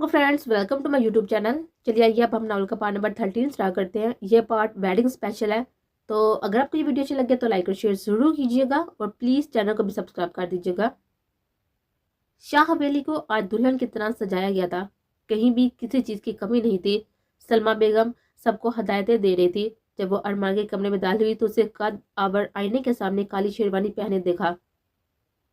तो friends, welcome to my YouTube channel. चलिए आइए अब हम नावल का पार्ट नंबर 13 स्टार्ट करते हैं। ये पार्ट वेडिंग स्पेशल है। तो अगर आपको ये वीडियो अच्छी लगे तो लाइक और शेयर जरूर कीजिएगा और प्लीज़ चैनल को भी सब्सक्राइब कर दीजिएगा। शाह हवेली को आज दुल्हन की तरह सजाया गया था। कहीं भी किसी चीज़ की कमी नहीं थी। सलमा बेगम सबको हदायतें दे रही थी। जब वो अरमान के कमरे में दाखिल हुई तो उसे कद आवर आईने के सामने काली शेरवानी पहने देखा।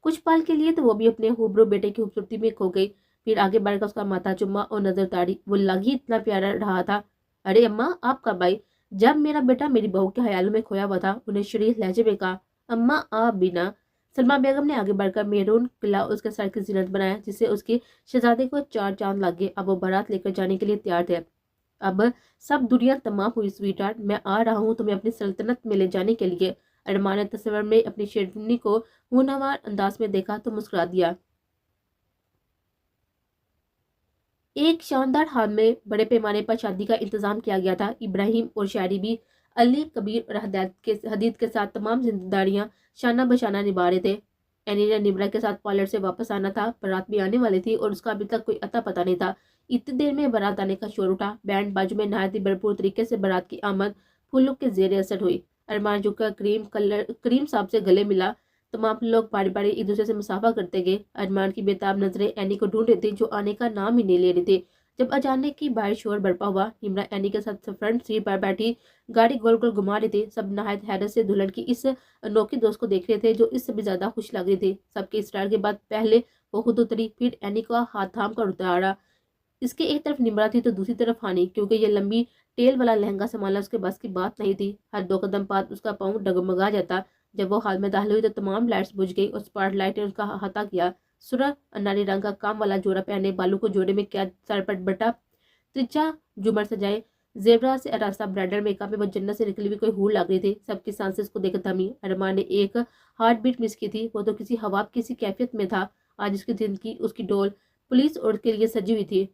कुछ पल के लिए तो वो भी अपने हुबरू बेटे की खूबसूरती में खो गई। फिर आगे बढ़कर उसका माथा चुम्मा और नजर ताड़ी। वो लग ही इतना प्यारा रहा था। अरे अम्मा, आप कब आई? जब मेरा बेटा मेरी बहू के ख्यालों में खोया हुआ था, उन्हें शरीफ लहजे में कहा। अम्मा आप भी ना। सलमा बेगम ने आगे बढ़कर मेरून किला उसके सर की जीनत बनाया, जिससे उसके शहजादे को चार चांद लग गए। अब वो बारात लेकर जाने के लिए तैयार थे। अब सब दुनिया तमाम हुई स्वीट हार्ट, मैं आ रहा हूँ तुम्हें अपनी सल्तनत में ले जाने के लिए। अरमान ने तस्वीर में अपनी शेरनी को हुनवार अंदाज में देखा तो मुस्कुरा दिया। एक शानदार हाल में बड़े पैमाने पर शादी का इंतजाम किया गया था। इब्राहिम और शायरी भी अली कबीर और हदीद के साथ तमाम जिम्मेदारियां शाना बशाना निभा रहे थे। एनी ने निमरा के साथ पार्लर से वापस आना था। बारात भी आने वाली थी और उसका अभी तक कोई अता पता नहीं था। इतनी देर में बारात आने का शोर उठा। बैंड बाजू में नहायत ही भरपूर तरीके से बारात की आमद फूलों के जेर असर हुई। अरमान झुककर क्रीम साहब से गले मिला। तमाम लोग बारी बारी एक दूसरे से मुसाफा करते गए। अरमान की बेताब नजरें एनी को ढूंढ रही थी, जो आने का नाम ही नहीं ले रही थी। जब अचानक की बाहर शोर बरपा हुआ। निमरा एनी के साथ फ्रंट सीट पर बैठी गाड़ी गोल गोल घुमा रही थी। सब नहायत हैरत से दुल्हन की इस अनोखी दोस्त को देख रहे थे, जो इससे भी ज्यादा खुश लग रही थी। सबके स्टार के बाद पहले वो खुद उतरी, फिर एनी का हाथ थाम कर उतारा। इसके एक तरफ निमरा थी तो दूसरी तरफ हानि, क्योंकि ये लंबी टेल वाला लहंगा संभालना उसके बस की बात नहीं थी। हर दो कदम बाद उसका पाँव डगमगा जाता। जब वो हाल में दाखिल हुई तो तमाम लाइट्स बुझ गई और स्पॉट लाइट ने उसका अहाता किया। सुरह अनारी रंग का काम वाला जोड़ा पहने, बालों को जोड़े में कैद, सर पर बटा त्रिचा झूमर सजाए, जेबरा से रास्ता ब्राइडल मेकअप में वो जन्नत से निकली हुई कोई हूर लग रही थी। सबकी सांसें उसको देखकर थमी। अरमान ने एक हार्ट बीट मिस की थी। वो तो किसी हवा किसी कैफियत में था। आज उसकी जिंदगी उसकी डोल पुलिस और के लिए सजी हुई थी।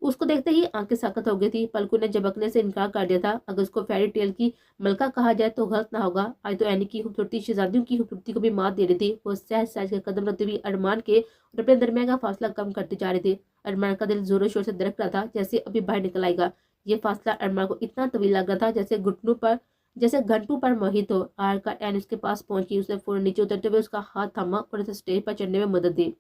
उसको देखते ही आंखें साकत हो गई थी। पलकू ने झपकने से इनकार कर दिया था। अगर उसको फेरी टेल की मलका कहा जाए तो गलत ना होगा। आज तो एनी की खूबसूरती शहजादियों की खूबसूरती को भी मात दे रही थी। वो सहज सहज के कदम रखते हुए अरमान के और अपने दरमियान का फासला कम करती जा रही थी। अरमान का दिल जोरों शोर से धड़क रहा था, जैसे अभी बाहर निकल आएगा। ये फासला अरमान को इतना तवील लग रहा था जैसे घंटों पर मोहित हो। आर का एन उसके पास पहुंची। उसने फौरन नीचे उतरते हुए उसका हाथ थामा और उसे स्टेज पर चढ़ने में मदद दी।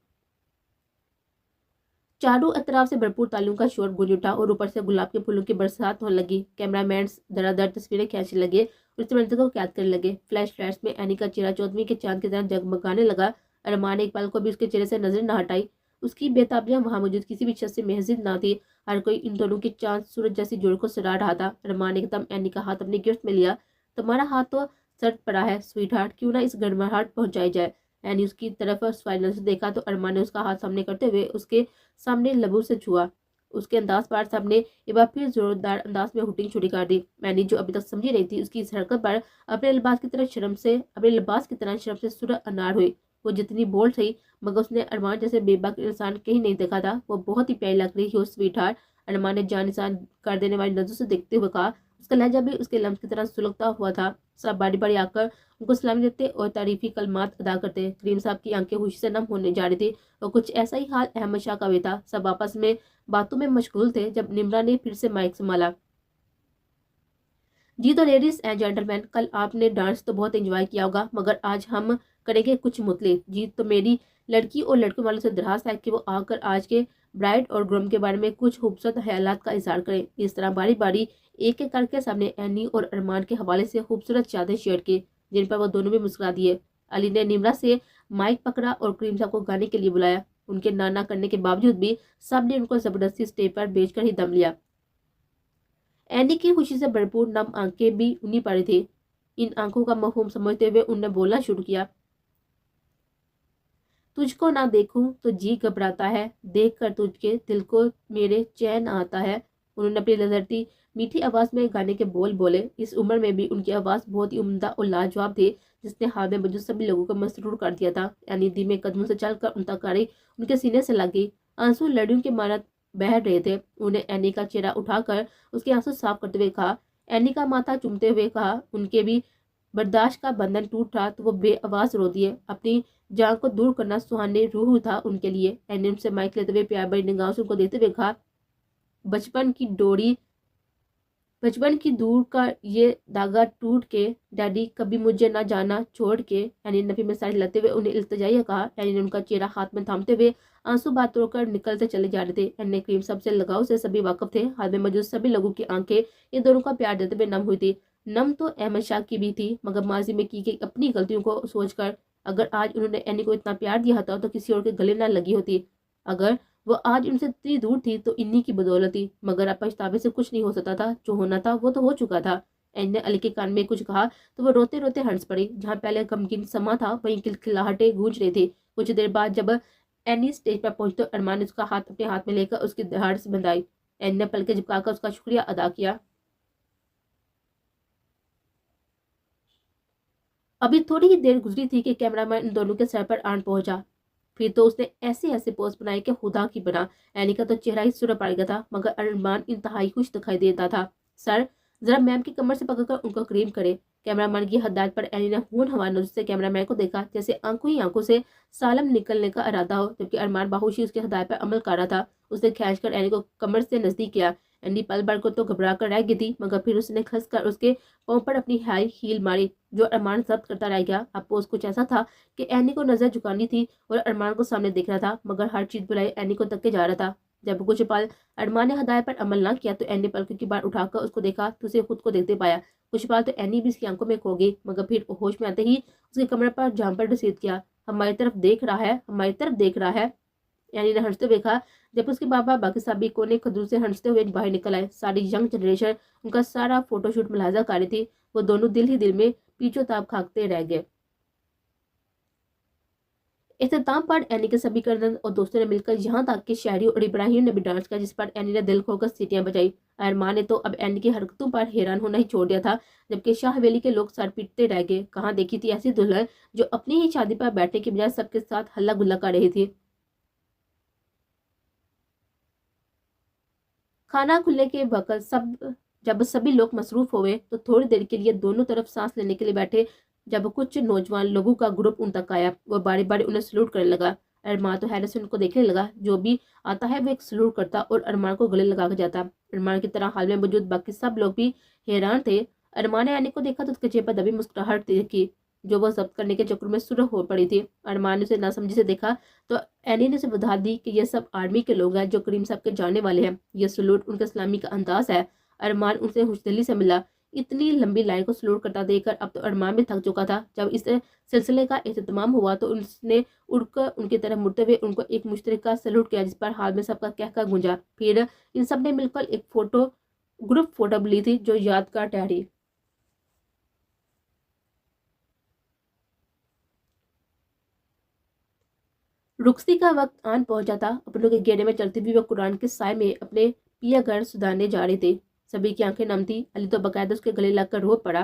चारों तरफ से भरपूर तालियों का शोर गूंज उठा और ऊपर से गुलाब के फूलों की बरसात होने लगी। कैमरामैन धड़ाधड़ तस्वीरें खींचने लगे और इस मंजर को कैद करने लगे। फ्लैश में एनी का चेहरा चौदहवीं के चांद की तरह जगमगाने लगा। अरमान ने एक पल को भी उसके चेहरे से नजर न हटाई। उसकी बेताबियां वहां मौजूद किसी भी शख्स से महजिद ना थी। हर कोई इन दोनों के चांद सूरज जैसी जोड़ को सराह रहा था। अरमान ने एकदम एनी का हाथ अपनी गिरफ्त में लिया। तुम्हारा हाथ तो सर्द पड़ा है स्वीट हार्ट, क्यों ना इस गड़बड़ाहट पहुंचाई जाए। एनी उसकी तरफ फाइनल से देखा तो अरमान ने उसका हाथ सामने करते हुए उसके सामने लबू से छुआ। उसके अंदाज पर सबने एक बार फिर जोरदार अंदाज में हुटिंग छुड़ी कर दी। मैंने जो अभी तक समझी रही थी, उसकी इस हरकत पर अपने लिबास की तरह शर्म से सुरह अनार हुई। वो जितनी बोल्ड थी, मगर उसने अरमान जैसे बेबाक इंसान कहीं नहीं देखा था। वो बहुत ही प्यारी लग रही थी उस स्वीट हार्ट। अरमान ने जान निशान कर देने वाली नजरों से देखते हुए कहा। उसका लहजा भी उसके लम्स की तरह सुलगता हुआ था। सब बारी बारी आकर उनको सलामी देते और तारीफी कलमात अदा करते। करीम साहब की आंखें खुशी से नम होने जा रही थी और कुछ ऐसा ही हाल अहमद शाह का भी था। सब आपस में बातों में मशगूल थे जब निमरा ने फिर से माइक संभाला। जी तो लेडीज एंड जेंटलमैन, कल आपने डांस तो बहुत एंजॉय किया होगा, मगर आज हम करेंगे कुछ मुतले। जी तो मेरी लड़की और लड़कों वालों से दरखास्त है कि वो आकर आज के ब्राइड और ग्रूम के बारे में कुछ खूबसूरत ख्यालात का इजहार करें। इस तरह बारी बारी एक एक करके सबने एनी और अरमान के हवाले से खूबसूरत चादर शेयर की, जिन पर वो दोनों भी मुस्कुरा दिए। अली ने निमरा से माइक पकड़ा और करीम साहब को गाने के लिए बुलाया। उनके नाना करने के बावजूद भी सब ने उनको जबरदस्ती स्टेज पर भेजकर ही दम लिया। एनी की खुशी से भरपूर नम आंखें भी उन्हीं पर थी। इन आंखों का मफहूम समझते हुए उन्होंने बोलना शुरू किया। तुझको ना देखूं तो जी घबराता है, देख कर तुझके दिल को मेरे चैन आता है। उन्होंने अपनी लजरती मीठी आवाज में गाने के बोल बोले। इस उम्र में भी उनकी आवाज बहुत ही उम्दा और लाजवाब थी, जिसने हाल में मौजूद सभी लोगों को मसरूर कर दिया था। यानी धीमे कदमों से चलकर उन तक गाड़ी उनके सीने से लगी। आंसू लड़ियों के मारा बह रहे थे। उन्हें एनी का चेहरा उठाकर उसके आंसू साफ करते हुए कहा। एनी का माथा चूमते हुए कहा, उनके भी बर्दाश्त का बंधन टूटा तो वो बे आवाज रो दिए। अपनी जान को दूर करना सुहाने रूह था उनके लिए। एनी ने उनसे माइक लेते हुए प्यार भरी निगाहों से उनको देते हुए कहा, बचपन की डोरी, बचपन की दूर का ये धागा टूट के, डैडी कभी मुझे ना जाना छोड़ के। एनी ने नफी में साड़ी लाते हुए उन्हें इल्तिजाइया कहा। एनी ने उनका चेहरा हाथ में थामते हुए आंसू बात रोकर निकलते चले जा रहे थे। एनी ने क्रीम सबसे लगाव से सभी वाकिफ थे। हाल में मौजूद सभी लोगों की आंखें इन दोनों का प्यार देते हुए नम हुई थी। नम तो अहमद शाह की भी थी, मगर माजी में की गई अपनी गलतियों को सोचकर अगर आज उन्होंने एनी को इतना प्यार दिया था तो किसी और के गले ना लगी होती। अगर वो आज उनसे इतनी दूर थी तो इन्हीं की बदौलत थी, मगर अब पछतावे से कुछ नहीं हो सकता था। जो होना था वो तो हो चुका था। एन ने अली के कान में कुछ कहा तो वो रोते रोते हंस पड़ी। जहाँ पहले गमगीन समा था वहीं खिलखिलाहटें गूंज रही थी। कुछ देर बाद जब एनी स्टेज पर पहुंची तो अरमान ने उसका हाथ अपने हाथ में लेकर उसकी दहाड़ से बंधाई। एन ने पलके झपकाकर उसका शुक्रिया अदा किया। अभी थोड़ी ही देर गुजरी थी कि कैमरामैन इन दोनों के सर पर आन पहुंचा। फिर तो उसने ऐसे ऐसे पोज बनाए कि खुदा की बना। एनी का तो चेहरा ही सुरख पड़ गया था, मगर अरमान इंतहाई खुश दिखाई देता था। सर, जरा मैम की कमर से पकड़कर उनको क्रीम करे। कैमरामैन की हदायत पर एनी ने खून हवा नजर से कैमरामैन को देखा, जैसे आंखों ही आंखों से सालम निकलने का इरादा हो, जबकि अरमान बाहुशी उसकी हदायत पर अमल कर रहा था। उसने खींचकर एनी को कमर से नजदीक किया। एनी पल भर को तो घबरा कर रह गई थी, मगर फिर उसने खस कर उसके पांव पर अपनी हाई हील मारी। जो अरमान जब्त करता रह गया। अब पोज कुछ ऐसा था कि एनी को नजर झुकानी थी और अरमान को सामने देख रहा था, मगर हर चीज बुलाई एनी को तक के जा रहा था। जब कुछ पल अरमान ने हदायत पर अमल ना किया तो एनी पलकों की बार उठाकर उसको देखा तो उसे खुद को देखते पाया। कुछ पल तो एनी भी उसकी आंखों में खो गई, मगर फिर होश में आते ही उसके कमरे पर जाम पर घसीट किया। हमारी तरफ देख रहा है, हमारी तरफ देख रहा है, यानी ने हंसते हुए कहा। जब उसके बाबा बाकी साहब कोने खदरू से हंसते हुए बाहर निकल आए। सारी यंग जनरेशन उनका सारा फोटोशूट मुलाजा कर रही थी। वो दोनों दिल ही दिल में पीछो ताप खाकते रह गए। इख्तिताम पर एनी के सभी कर्नल और दोस्तों ने मिलकर यहाँ तक कि शहरी और इब्राहिम ने भी डांस किया, जिस पर एनी ने दिल खोकर सीटियां बजाई। अरमान ने तो अब एनी की हरकतों पर हैरान होना ही छोड़ दिया था, जबकि शाह हवेली के लोग सर पीटते रह गए। कहाँ देखी थी ऐसी दुल्हन जो अपनी ही शादी पर बैठने की बजाय सबके साथ हल्ला गुल्ला कर रही थी। खाना खुलने के वक्त जब सभी लोग मसरूफ हुए तो थोड़ी देर के लिए दोनों तरफ सांस लेने के लिए बैठे। जब कुछ नौजवान लोगों का ग्रुप उन तक आया, वो बारी बारी उन्हें सलूट करने लगा। अरमान तो हैरत से उनको देखने लगा। जो भी आता है वो एक सलूट करता और अरमान को गले लगा कर जाता। अरमान की तरह हाल में मौजूद बाकी सब लोग भी हैरान थे। अरमान ने आने को देखा तो उसके चेहरे पर दबी मुस्कुराहट देखी, जो वो जब्त करने के चक्कर में सुरख हो पड़ी थी। अरमान ने उसे नासमझी से देखा तो एनी ने उसे बता दी कि ये सब आर्मी के लोग हैं जो करीम साहब के जाने वाले हैं। ये सलूट उनके इस्लामी का अंदाज है। अरमान उनसे खुशदिली से मिला। इतनी लंबी लाइन को सलूट करता देखकर अब तो अरमान भी थक चुका था। जब इस सिलसिले का एहतमाम हुआ तो उसने उड़कर उनकी तरफ मुड़ते हुए उनको एक मुश्तरका सलूट किया, जिस पर हाल में सबका कहका गूंजा। फिर इन सब ने मिलकर एक ग्रुप फोटो ली थी जो यादगार ठहरी। रुखसी का वक्त आन पहुंचा था। अपनों के घेरे में चलती हुई वो कुरान के साय में अपने पिया घर सुधारने जा रहे थे। सभी की आंखें नम थी। अली तो बकायदा उसके गले लगकर रो पड़ा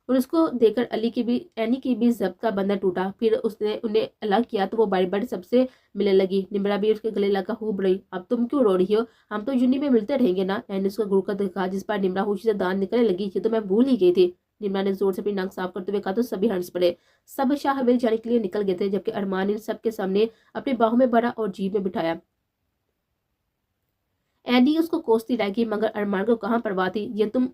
और उसको देखकर अली की भी एनी की भी जब्त का बंधन टूटा। फिर उसने उन्हें अलग किया तो वो बारी बारी सबसे मिलने लगी। निमरा भी उसके गले लगा खूब रही। अब तुम क्यों रो रही हो, हम तो यूनी में मिलते रहेंगे ना। एनी उसका गुरु का देखा, जिस पर निमरा खुशी से दांत निकलने लगी। ये तो मैं भूल ही गई थी। निमरा ने जोर से अपनी नाक साफ करते हुए कहा तो सभी हंस पड़े। सब शाह हवेली जाने के लिए निकल गए थे, जबकि अरमान ने सबके सामने अपने बाहों में भरा और जीप में बिठाया। एनी उसको कोसती रह गई, मगर अरमान को कहाँ परवाह थी। ये तुम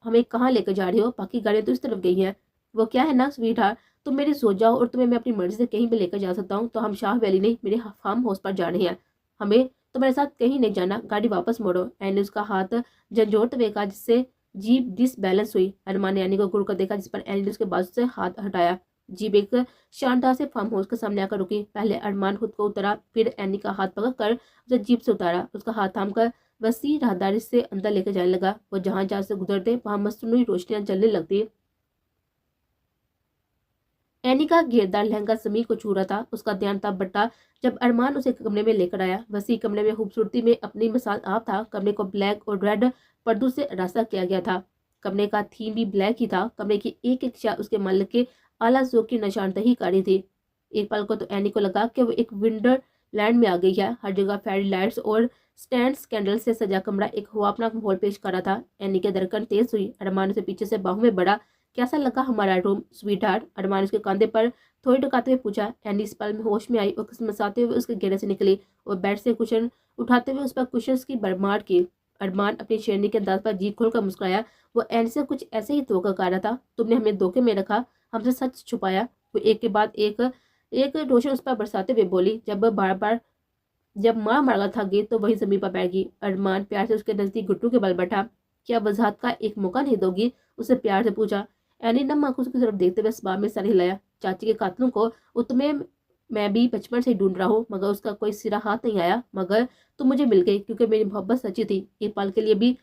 हमें कहाँ लेकर जा रही हो, बाकी गाड़ियां तो इस तरफ गई हैं। वो क्या है ना स्वीट हार्ट, तुम मेरी सो जाओ और तुम्हें मैं अपनी मर्जी से कहीं भी लेकर जा सकता हूँ। तो हम शाह वैली नहीं, मेरे फार्म हाउस पर जा रहे हैं। हमें तुम्हारे साथ कहीं नहीं जाना, गाड़ी वापस मोड़ो। एनी उसका हाथ झंझोड़ते हुए कहा, जिससे जीप डिसबैलेंस हुई। अरमान ने एनी को घूर कर देखा, जिस पर एनी ने उसके बाजू से हाथ हटाया। जीप एक शानदार से फार्म हाउस के सामने आकर रुकी। पहले अरमान खुद को उतरा, फिर एनी का हाथ पकड़कर उसे जीप से उतारा। उसका हाथ थामकर वसी राहदारी से अंदर लेकर जाने लगा। वो जहां जहां से गुजरते वहां मस्तनूई रोशनियां जलने लगती। एनी का घेरदार लहंगा जमीन को छू रहा था। उसका ध्यान तब बटा जब अरमान उसे कमरे में लेकर आया। वसी कमरे में खूबसूरती में अपनी मिसाल आप था। कमरे को ब्लैक और रेड पर्दों से रास्ता किया गया था। कमरे का थीम भी ब्लैक ही था। कमरे की एक एक शय उसके मालिक के आला ज़ौक़ की निशानदही कर रही थी। एक पल को तो एनी को लगा कि वो एक विंडरलैंड में आ गई है। हर जगह फेरी लाइट्स और स्टैंड कैंडल से सजा कमरा एक ख्वाबनाक माहौल पेश कर रहा था। एनी के धड़कन तेज हुई। अरमान उसे पीछे से बाहों में बढ़ा। कैसा लगा हमारा रूम स्वीट हार्ट? अरमान ने उसके कंधे पर थोड़ी टकाते हुए पूछा। एनी इस पल में होश में आई और खिसमसाते हुए उसके घेरे से निकली और बेड से कुशन उठाते हुए उस पर कुशन्स की भरमार की। अरमान अपनी शेरनी के अंदाज पर जी खोलकर मुस्कुराया। वो एनी से कुछ ऐसे ही धोखा खा रहा था। तुमने हमें धोखे में रखा, हमसे सच छुपाया। वो एक के बाद एक रोशन उस पर बरसाते हुए बोली। जब माँ मरगा थक गई तो वही जमीन पर बैठ गई। अरमान प्यार से उसके नजदीक घुटनों के बल बैठा। क्या वजाहत का एक मौका नहीं दोगी? उससे प्यार से पूछा। एनी नम आंखों की तरफ देखते हुए इस बात में सर हिलाया। चाची के कातलों को तुम्हें मैं भी बचपन से ढूंढ रहा हूँ, मगर उसका कोई सिरा हाथ नहीं आया। मगर तुम मुझे मिल गई, क्योंकि मेरी मोहब्बत सच्ची थी। एक पल के लिए भी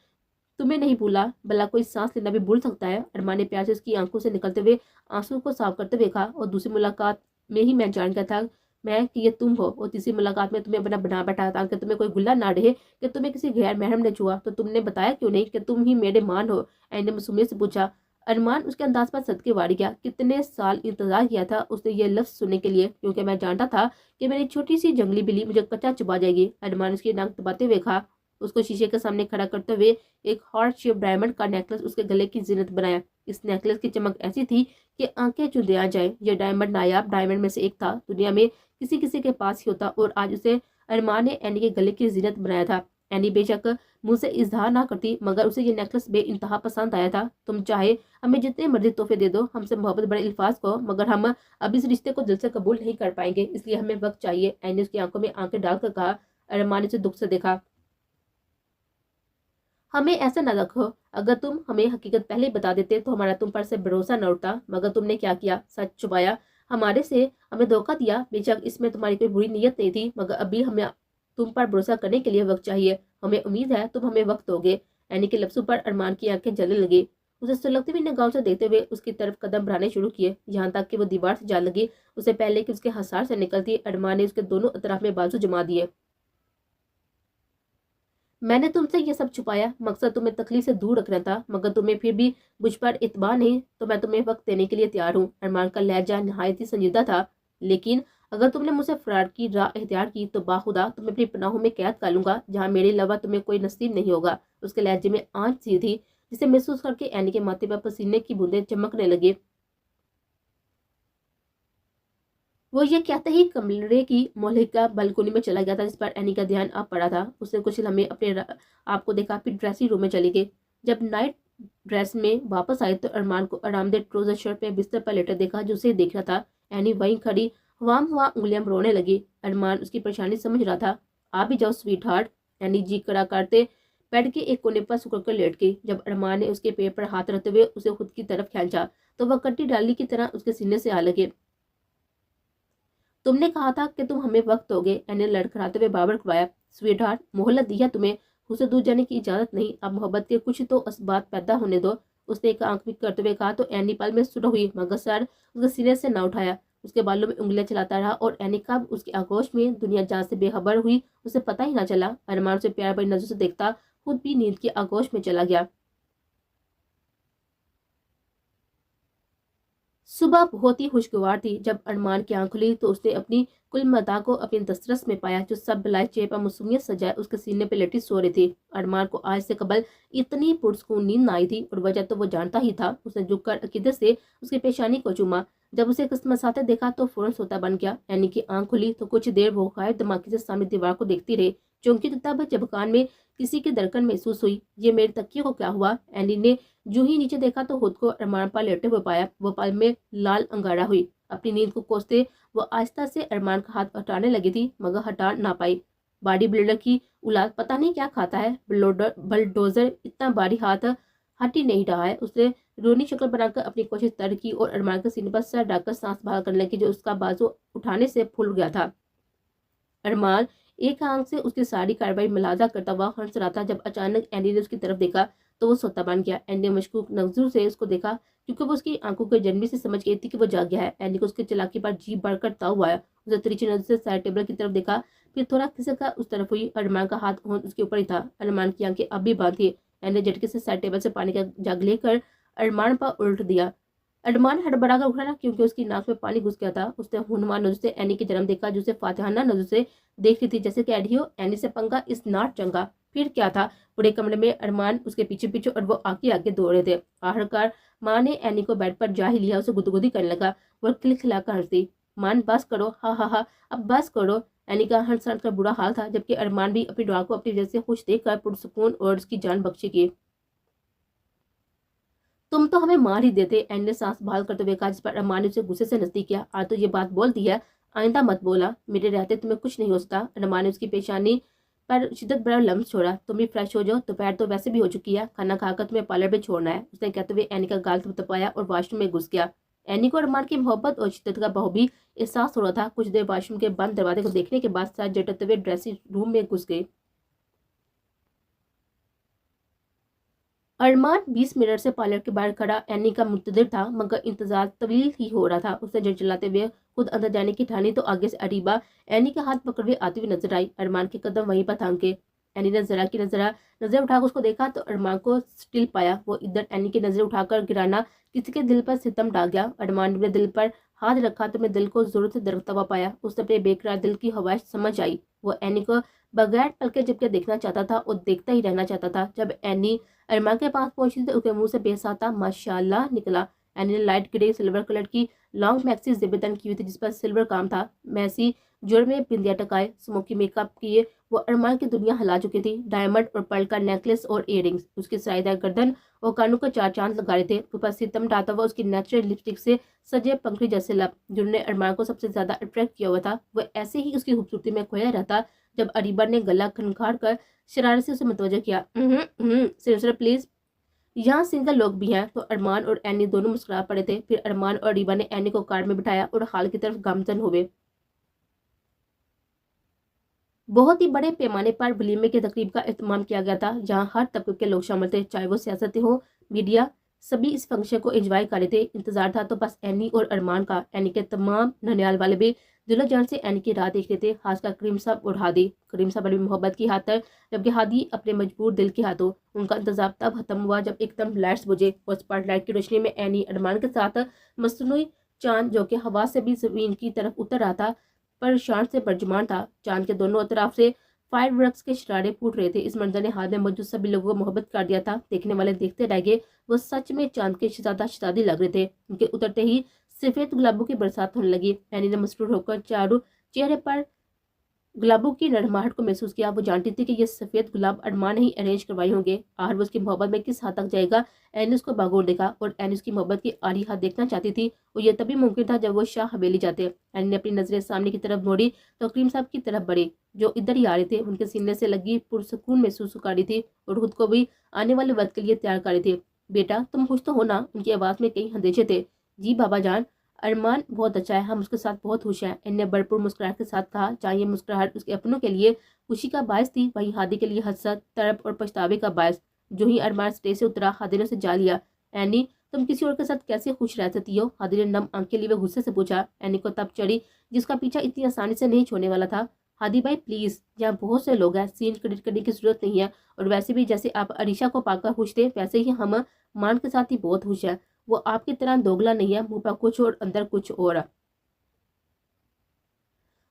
तुम्हें नहीं भूला। भला कोई सांस लेना भी भूल सकता है? अरमान ने प्यार से उसकी आंखों से निकलते हुए आंसू को साफ करते हुए कहा। और दूसरी मुलाकात में ही मैं जान गया था मैं कि ये तुम हो। और तीसरी मुलाकात में तुम्हें अपना बना बैठा ताकि तुम्हें कोई गुल्ला ना रहे कि तुम्हें किसी गैर महरम ने छुआ। तो तुमने बताया क्यों नहीं कि तुम ही मेरे मान हो? एनी ने मासूमियत से पूछा। अरमान उसके अंदाज पर सदके वार गया। कितने साल इंतजार किया था उसने ये लफ्ज सुनने के लिए, क्योंकि मैं जानता था कि मेरी छोटी सी जंगली बिल्ली मुझे कच्चा चबा जाएगी। अरमान उसकी नाक दबाते हुए कहा। उसको शीशे के सामने खड़ा करते हुए एक हार्ट शेप डायमंड का नेकलेस उसके गले की जीनत बनाया। इस नेकलेस की चमक ऐसी थी कि आंखें चुंधे आ जाए। यह डायमंड नायाब डायमंड में से एक था। दुनिया में किसी किसी के पास ही होता, और आज उसे अरमान ने एनी के गले की जीनत बनाया था। एनी बेशक मुंह से इजहार ना करती, मगर उसे ये नेकलेस बे इंतहा पसंद आया था। तुम चाहे हमें जितने मर्जी तोहफे दे दो, हमसे मोहब्बत बड़े अल्फाज को, मगर हम अब इस रिश्ते को दिल से कबूल नहीं कर पाएंगे, इसलिए हमें वक्त चाहिए। एनी ने उसकी आंखों में आंखें डालकर कहा। अरमान ने उसे दुख से देखा। हमें ऐसा न रखो। अगर तुम हमें हकीकत पहले ही बता देते तो हमारा तुम पर से भरोसा न उठता, मगर तुमने क्या किया? सच छुपाया, हमारे से हमें धोखा दिया। बेशक इसमें तुम्हारी कोई बुरी नीयत नहीं थी, मगर अभी हमें तुम पर भरोसा करने के लिए वक्त चाहिए। हमें उम्मीद है तुम हमें वक्त दोगे। एनी के लफ्जों पर अरमान की आंखें जलने लगी। उसे सुलगती हुई निगाहों से देखते हुए उसकी तरफ कदम बढ़ाने शुरू किए, यहाँ तक कि वो दीवार से जा लगी। उसे पहले कि उसके हसार से निकलती, अरमान ने उसके दोनों अतराफ में बाजू जमा दिए। मैंने तुमसे ये सब छुपाया, मकसद तुम्हें तकलीफ से दूर रखना था, मगर तुम्हें फिर भी मुझ पर इतबार नहीं, तो मैं तुम्हें वक्त देने के लिए तैयार हूँ। अरमान का लहजा नहायत ही संजीदा था। लेकिन अगर तुमने मुझसे फरार की राह इख्तियार की तो बाखुदा तुम्हें अपनी पनाहों में कैद कर लूंगा, जहाँ मेरे अलावा तुम्हें कोई नसीब नहीं होगा। उसके लहजे में आंच सी थी, जिसे महसूस करके एनी के माथे पर पसीने की बूंदें चमकने लगी। वो ये कहते ही कमरे की मौलिका बालकोनी में चला गया था, जिस पर एनी का ध्यान अब पड़ा था। उसने कुछ लम्हे अपने आप को देखा, फिर ड्रेसिंग रूम में चली गई। जब नाइट ड्रेस में वापस आई तो अरमान को आरामदेह ट्राउजर शर्ट पे बिस्तर पर लेटे देखा, जो उसे देख रहा था। एनी वहीं खड़ी हवाम हुआ उंगलियां रोने लगी। अरमान उसकी परेशानी समझ रहा था। आ भी जाओ स्वीट हार्ट। एनी जी कड़ा करते बेड के एक कोने पर सुकड़ कर लेट गई। जब अरमान ने उसके पेट पर हाथ रखते हुए उसे खुद की तरफ खींचा तो वह कट्टी डाली की तरह उसके सीने से आ लगे। तुमने कहा था कि तुम हमें वक्त दोगे। एने लड़खड़ाते हुए बाबर खुआया। स्वीट हार्ट, मोहलत दिया तुम्हें, उसे दूर जाने की इजाजत नहीं। अब मोहब्बत के कुछ तो असबात पैदा होने दो। उसने एक आंख भी करते हुए कहा तो एनी पल में सुरह हुई, मगर सर उसके सीने से न उठाया। उसके बालों में उंगलियां चलाता रहा और एनी कब उसकी आगोश में दुनिया जहाँ से बेखबर हुई उसे पता ही ना चला। अरमान उसे प्यार भरी नजर से देखता खुद भी नींद की आगोश में चला गया। सुबह बहुत ही खुशगवार थी। जब अरमान की आंख खुली तो उसने अपनी कुल मता को अपनी दस्तरस में पाया, जो सब बलाय चेहरे पर मासूमियत सजाए उसके सीने पे लेटी सो रही थी। अरमान को आज से कबल इतनी पुरस्कून नींद न आई थी, और वजह तो वो जानता ही था। उसने झुककर अकीदत से उसकी पेशानी को चूमा। जब उसे किस्मसाते देखा तो फौरन सोता बन गया। एनी की आंख खुली तो कुछ देर वो खाए दिमागी से सामने दीवार को देखती रही। चौंकी तो तब जब कान में किसी की धड़कन महसूस हुई। ये मेरे तकिए को क्या हुआ? एनी ने जो ही नीचे देखा तो खुद को अरमान पर लेटे हुए पाया। वो पल में लाल अंगारा हुई। अपनी नींद को कोसते वो आहिस्ता से अरमान का हाथ हटाने लगी थी, मगर हटा ना पाई। बॉडी बिल्डर की औलाद पता नहीं क्या खाता है। बलडोजर इतना भारी हाथ हट ही नहीं रहा है। उसने रोनी शक्ल बनाकर अपनी कोशिश तर्क की और अरमान के सीने पर सर डालकर सांस बाहर करने लगी, जो उसका बाजू उठाने से फूल गया था। अरमान एक आंख से उसकी सारी कार्रवाई मुलाजा करता हुआ हंस रहा था। जब अचानक एंडी ने उसकी तरफ देखा तो वो सोता बन गया। एंडी ने मशकूक नजरों से उसको देखा, क्योंकि वो उसकी आंखों के जन्मी से समझ गई थी कि वो जाग गया है। एंडी को उसकी चालाकी पर जीभ बढ़कर ताव आया। उसने तिरछी नजर से साइड टेबल की तरफ देखा, फिर थोड़ा खिसका उस तरफ हुई। अरमान का हाथ उसके ऊपर ही था। अरमान की आंखें अब भी बंद थी। एंडी ने झटके से साइड टेबल से पानी का जग लेकर अरमान पर उल्ट दिया। अरमान हड़बड़ा कर उठा ना, क्योंकि उसकी नाक में पानी घुस गया था। उसने हुनवान नजर से एनी की जन्म देखा, जो उसे फातिहाना नजर से देख रही थी, जैसे कि एडी हो। एनी से पंगा इस नाट चंगा। پھر کیا تھا، پورے کمرے میں ارمان اس کے پیچھے پیچھے اور وہ آگے آگے دوڑ رہے تھے۔ آخرکار ماں نے اینی کو بیڈ پر جا ہی لیا، اسے گدگدی کرنے لگا، وہ کھلکھلا کر ہنسی۔ مان بس کرو، ہاں ہاں ہاں اب بس کرو۔ اینی کا ہنس ہنس کا برا حال تھا، جبکہ ارمان بھی اپنی ڈاگ کو اپنی وجہ سے خوش دیکھ کر پرسکون اور اس کی جان بخشی کی۔ تم تو ہمیں مار ہی دیتے، اینی نے سانس بحال کرتے ہوئے کہا، جس پر ارمان نے اسے غصے سے نزدیک کیا۔ آج تو یہ بات بول دی ہے، آئندہ مت بولا، میرے رہتے تمہیں کچھ نہیں ہو سکتا۔ ارمان نے اس کی پیشانی پر شدت بڑا لمس چھوڑا۔ تم بھی فریش ہو جاؤ، دوپہر تو ویسے بھی ہو چکی ہے، کھانا کھا کر تمہیں پارلر میں چھوڑنا ہے، اس نے کہتے ہوئے اینی کا گال تھپتھپایا اور واش روم میں گھس گیا۔ اینی کو ارمان کی محبت اور شدت کا بہت احساس ہو رہا تھا۔ کچھ دیر واش روم کے بند دروازے کو دیکھنے کے بعد سر جھٹکتے ہوئے ڈریسنگ روم میں گھس گئی۔ ارمان 20 منٹ سے پارلر کے باہر کھڑا اینی کا منتظر تھا، مگر انتظار طویل ہی ہو رہا تھا۔ اس نے جھنجھلاتے ہوئے خود اندر جانے کی ٹھانی تو آگے سے اریبہ اینی کا ہاتھ پکڑے آتی ہوئی نظر آئی۔ ارمان کے قدم وہیں پر تھانکے۔ اینی نے ذرا کی نظر اٹھا کر اس کو دیکھا تو ارمان کو سٹل پایا۔ وہ ادھر اینی کی نظر اٹھا کر گرانا کسی کے دل پر ستم ڈال گیا۔ ارمان نے اپنے دل پر ہاتھ رکھا تو اپنے دل کو ضرور سے درکتا ہوا پایا۔ اس نے اپنے بے قرار دل کی خواہش سمجھ آئی۔ وہ اینی کو بغیر پلکے جھپکے دیکھنا چاہتا تھا اور دیکھتا ہی رہنا چاہتا تھا۔ جب اینی ارمان کے پاس پہنچی تو اس کے منہ سے بے ساتا ماشاءاللہ نکلا۔ اینی نے لائٹ گرے سلور کلر کی لانگ میکسی زیب تن کی ہوئی تھی، جس پر سلور کام تھا۔ میسی جوڑ میں بندیا ٹکائے، سموکی میک اپ کیے وہ ارمان کی دنیا ہلا چکی تھی۔ ڈائمنڈ اور پرل کا نیکلس اور ایئر رنگز، اس کی سائیدار گردن اور کانوں کو چار چاند لگا رہے تھے۔ اوپر ستم ڈالتا ہوا اس کی نیچرل لپسٹک سے سجے پنکھڑی جیسے لب، جنہوں نے ارمان کو سب سے زیادہ اٹریکٹ کیا ہوا تھا۔ وہ ایسے ہی اس کی خوبصورتی میں کھویا رہتا جب اریبہ نے گلا کھنکھاڑ کر شرارت سے اسے متوجہ کیا۔ سر پلیز، یہاں سنگل لوگ بھی ہیں۔ تو ارمان اور اینی دونوں مسکرا پڑے تھے۔ پھر ارمان اور اریبہ نے اینی کو کار میں بٹھایا اور ہال کی طرف گامزن ہوئے۔ بہت ہی بڑے پیمانے پر ولیمے کی تقریب کا اہتمام کیا گیا تھا، جہاں ہر طبقے کے لوگ شامل تھے، چاہے وہ سیاستیں ہوں، میڈیا، سبھی اس فنکشن کو انجوائے کر رہے تھے۔ انتظار تھا تو بس اینی اور ارمان کا۔ اینی کے تمام ننیال والے بھی دل و جان سے اینی کی راہ دیکھ رہے تھے، خاص کر کریم صاحب اور ہادی۔ کریم صاحب بڑی محبت کی خاطر، جبکہ ہادی اپنے مجبور دل کے ہاتھوں۔ ان کا انتظار تب ختم ہوا جب ایک دم لائٹس بجے اور اسپاٹ لائٹ کی روشنی میں اینی ارمان کے ساتھ مصنوعی چاند، جو کہ ہوا سے بھی زمین کی طرف اتر رہا تھا، پر شان سے برجمان تھا۔ چاند کے دونوں اطراف سے فائر ورکس کے شرارے پھوٹ رہے تھے۔ اس منظر نے حال میں موجود سبھی لوگوں کو محبت کر دیا تھا۔ دیکھنے والے دیکھتے رہ گئے۔ وہ سچ میں چاند کے شہزادہ شہزادی لگ رہے تھے۔ ان کے اترتے ہی سفید گلابوں کی برسات ہونے لگی۔ اینی نے مسرور ہو کر چاروں چہرے پر گلابوں کی نرماہٹ کو محسوس کیا۔ وہ جانتی تھی کہ یہ سفید گلاب ارمان ہی ارینج کروائے ہوں گے۔ آخر وہ اس کی محبت میں کس حد تک جائے گا، اینی اس کو باگور دیکھا، اور اینی اس کی محبت کی آڑی حد دیکھنا چاہتی تھی، اور یہ تبھی ممکن تھا جب وہ شاہ حویلی جاتے۔ اینی نے اپنی نظریں سامنے کی طرف موڑی تو کریم صاحب کی طرف بڑھی، جو ادھر ہی آ رہے تھے۔ ان کے سینے سے لگی پرسکون محسوس کر رہی تھی اور خود کو بھی آنے والے وقت کے لیے تیار کر رہی تھی۔ بیٹا تم خوش تو ہو نا؟ ان کی آواز میں کئی اندیشے تھے۔ جی بابا جان، ارمان بہت اچھا ہے، ہم اس کے ساتھ بہت خوش ہیں، ان نے بھرپور مسکراہٹ کے ساتھ کہا۔ جہاں یہ مسکراہٹ اس کے اپنوں کے لیے خوشی کا باعث تھی، وہیں ہادی کے لیے حسرت، تڑپ اور پچھتاوے کا باعث۔ جو ہی ارمان اسٹیج سے اترا، ہادی نے اسے جا لیا۔ اینی تم کسی اور کے ساتھ کیسے خوش رہ سکتی ہو؟ ہادی نے نم آنکھیں لیے غصے سے پوچھا۔ اینی کو تب چڑھی جس کا پیچھا اتنی آسانی سے نہیں چھوڑنے والا تھا۔ ہادی بھائی پلیز، یہاں بہت سے لوگ ہیں، سین کریٹ کرنے کی ضرورت نہیں ہے، اور ویسے بھی جیسے آپ عریشہ کو پا کر خوش تھے، ویسے ہی ہم مان کے ساتھ ہی بہت خوش ہیں۔ وہ آپ کی طرح دوگلا نہیں ہے، منہ پر کچھ اور اندر کچھ اور۔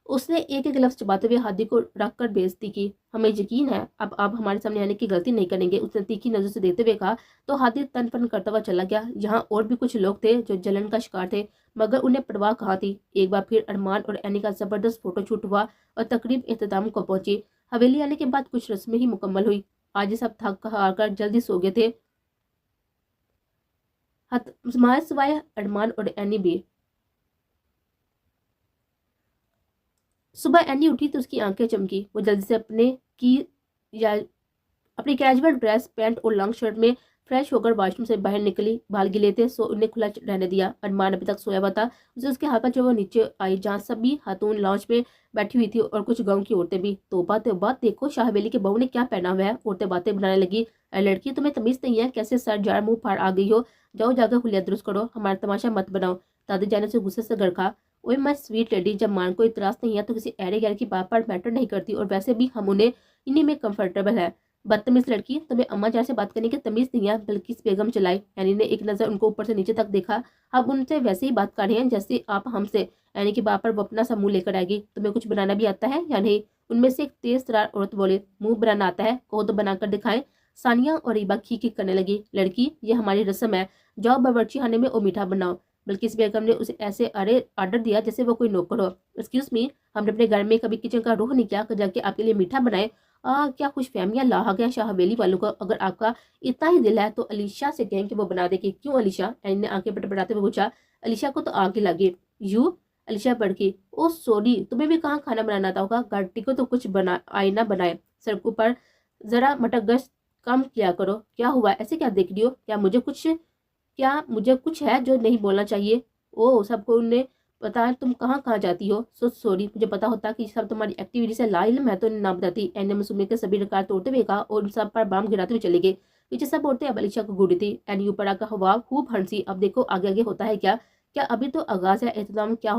اس نے ایک ایک لفظ چباتے ہوئے ہادی کو رکھ کر بےعزتی کی۔ ہمیں یقین ہے اب آپ ہمارے سامنے آنے کی غلطی نہیں کریں گے، اس نے تیکھی نظر سے دیکھتے ہوئے کہا۔ تو ہادی تن پن کرتا ہوا چلا گیا۔ یہاں اور بھی کچھ لوگ تھے جو جلن کا شکار تھے، مگر انہیں پرواہ کہاں تھی۔ ایک بار پھر ارمان اور اینی کا زبردست فوٹو شوٹ ہوا اور تقریب اختتام کو پہنچی۔ حویلی آنے کے بعد کچھ رسمیں ہی مکمل ہوئی۔ آج سب تھک ہار کر جلدی سو گئے تھے، ہمارے سوائے ارمان اور اینی بھی۔ صبح اینی اٹھی تو اس کی آنکھیں چمکی۔ وہ جلدی سے اپنی کیجول ڈریس، پینٹ اور لانگ شرٹ میں فریش ہو کر واش روم سے باہر نکلی۔ بال گیلے تھے سو انہیں کھلا رہنے دیا۔ ارمان ابھی تک سویا ہوا تھا۔ اسے اس کے ہاتھ پر جب وہ نیچے آئی، جہاں سبھی خاتون لاؤنج میں بیٹھی ہوئی تھی اور کچھ گاؤں کی عورتیں بھی۔ توبہ توبہ، دیکھو شاہ حویلی کے بہو نے کیا پہنا ہوا ہے۔ عورتیں باتیں بنانے لگی۔ اے لڑکی، تمہیں تمیز نہیں ہے؟ کیسے سر جاڑ منہ پھاڑ آ گئی ہو؟ جاؤ جا کر خلیہ درست کرو، ہمارا تماشا مت بناؤ۔ دادی جان نے اسے غصے سے گڑکا۔ اوے مائی سویٹ لیڈی، جب مان کو اعتراض نہیں ہے تو کسی ایرے گیرے کی بات پر میٹر نہیں کرتی، اور ویسے بھی ہم انہیں میں کمفرٹیبل ہے۔ بدتمیز لڑکی، تمہیں اماں جان سے بات کرنے کی تمیز نہیں ہے؟ بلکہ بیگم چلائی۔ اینی نے ایک نظر ان کو اوپر سے نیچے تک دیکھا۔ اب ان سے ویسے ہی بات کر رہے ہیں جیسے آپ ہم سے۔ اینی کی بات پر وہ اپنا سا منہ لے کر آئے گی۔ تمہیں کچھ بنانا بھی آتا ہے یا نہیں؟ ان میں سے ایک تیز ترار عورت بولے، منہ بنانا آتا ہے، کہو تو بنا کر دکھائیں۔ ثانیہ اور ریبا کھی کرنے لگی، لڑکی یہ ہماری رسم ہے، جاؤ باورچی خانے میں وہ میٹھا بناؤ۔ بلکہ بیگم نے اسے ایسے آرڈر دیا جیسے وہ کوئی نوکر ہو۔ ایکسکیوز می، ہم نے اپنے گھر میں کبھی کچن کا رخ نہیں کیا کہ جا کے آپ کے لیے میٹھا بنائے۔ کیا خوش فہمیاں لاحق ہیں شاہ حویلی والوں کو۔ اگر آپ کا اتنا ہی دل ہے تو علیشا سے کہیں کہ وہ بنا دے گی۔ کیوں علیشا؟ اینی نے آنکھیں پٹپٹاتے ہوئے پوچھا۔ علیشا کو تو آگ ہی لگی۔ You? Alisha Barki, O sorry, تمہیں بھی کہاں کھانا بنانا آتا ہوگا، گاٹی کو تو کچھ آئینہ بنائے، سڑکوں پر ذرا مٹک گشت کم کیا کرو۔ کیا ہوا، ایسے کیا دیکھ رہی ہو؟ کیا مجھے کچھ ہے جو نہیں بولنا چاہیے؟ او سب کو انہیں پتا ہے تم کہاں کہاں جاتی ہو۔ سو سوری، مجھے پتا ہوتا کہ سب تمہاری ایکٹیویٹی سے لا علم ہے تو انہیں نہ بتاتی۔ این نے مسلمے کے سبھی رکار توڑتے ہوئے کہا اور ان سب پر بام گراتے ہوئے چلے گئے۔ پیچھے سب عورتیں اب علیشا کو گھوڑی تھی۔ این یو پڑا کا ہوا خوب ہنسی۔ اب دیکھو آگے آگے ہوتا ہے کیا ابھی تو آغاز ہے، اہتمام کیا